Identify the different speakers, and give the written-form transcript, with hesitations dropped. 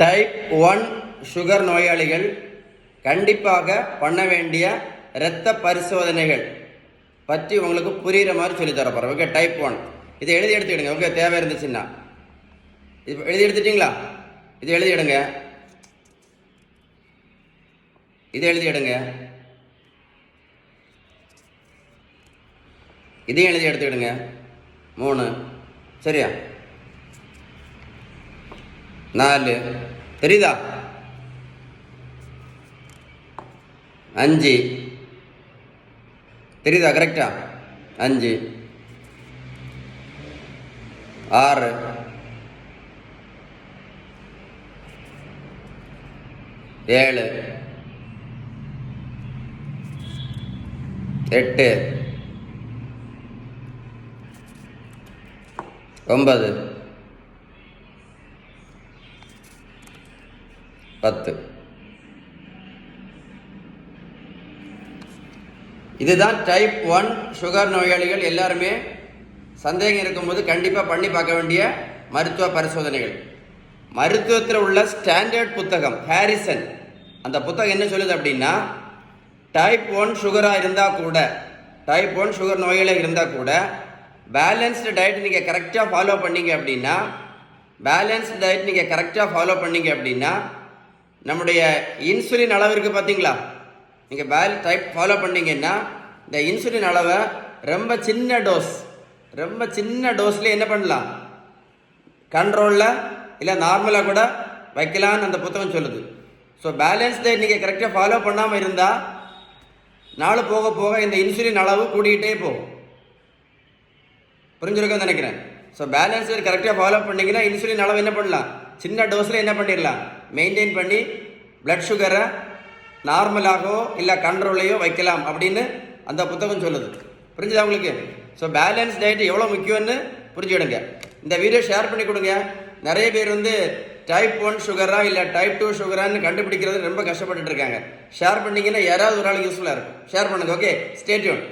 Speaker 1: Type 1 sugar நோயாளிகள் கண்டிப்பாக பண்ண வேண்டிய இரத்த பரிசோதனைகள் பற்றி உங்களுக்கு புரிகிற மாதிரி சொல்லி தர போகிறேன். ஓகே, டைப் 1 இதை எழுதி எடுத்துக்கிடுங்க. ஓகே, தேவை இருந்துச்சுன்னா இது எழுதி எடுத்துட்டிங்களா? இது எழுதி எடுங்க, இது எழுதி எடுங்க, இதையும் எழுதி எடுத்துக்கிடுங்க. 3 சரியா? 4 தெரியுதா? 5 தெரியுதா? கரெக்டா? 5 6 7 8 9 10. இதுதான் டைப் 1 சுகர் நோயாளிகள் எல்லாருமே சந்தேகம் இருக்கும்போது கண்டிப்பாக பண்ணி பார்க்க வேண்டிய மருத்துவ பரிசோதனைகள். மருத்துவத்தில் உள்ள ஸ்டாண்டர்ட் புத்தகம் ஹாரிசன், அந்த புத்தகம் என்ன சொல்லுது அப்படின்னா, டைப் 1 சுகராக இருந்தால் கூட, டைப் 1 சுகர் நோயாளிகள் இருந்தால் கூட பேலன்ஸ்டு டயட் நீங்கள் கரெக்டாக ஃபாலோ பண்ணீங்க அப்படின்னா, பேலன்ஸ்டு டயட் நீங்கள் கரெக்டாக ஃபாலோ பண்ணீங்க அப்படின்னா நம்முடைய இன்சுலின் அளவு இருக்குது பார்த்தீங்களா, நீங்கள் டைப் ஃபாலோ பண்ணிங்கன்னா இந்த இன்சுலின் அளவை ரொம்ப சின்ன டோஸில் என்ன பண்ணலாம், கண்ட்ரோலில் இல்லை நார்மலாக கூட வைக்கலான்னு அந்த புத்தகம் சொல்லுது. ஸோ பேலன்ஸ் டயட் நீங்கள் கரெக்டாக ஃபாலோ பண்ணாமல் இருந்தால் நாள் போக போக இந்த இன்சுலின் அளவு கூடிக்கிட்டே போகும். புரிஞ்சிருக்கோன்னு நினைக்கிறேன். ஸோ பேலன்ஸ் டயட் கரெக்டாக ஃபாலோ பண்ணிங்கன்னா இன்சுலின் அளவு என்ன பண்ணலாம், சின்ன டோஸில் என்ன பண்ணிடலாம், மெயின்டைன் பண்ணி பிளட் சுகரை நார்மலாகவோ இல்லை கண்ட்ரோல்லையோ வைக்கலாம் அப்படின்னு அந்த புத்தகம் சொல்லுது. புரிஞ்சுதா உங்களுக்கு? ஸோ பேலன்ஸ் டயட் எவ்வளோ முக்கியம்னு புரிஞ்சுக்கிடுங்க. இந்த வீடியோ ஷேர் பண்ணி கொடுங்க. நிறைய பேர் டைப் 1 சுகரா இல்லை டைப் 2 சுகரான்னு கண்டுபிடிக்கிறது ரொம்ப கஷ்டப்பட்டுட்டு இருக்காங்க. ஷேர் பண்ணிங்கன்னா யாராவது ஒரு ஆள் யூஸ்ஃபுல்லாக இருக்கும். ஷேர் பண்ணுங்கள். Okay, stay tune.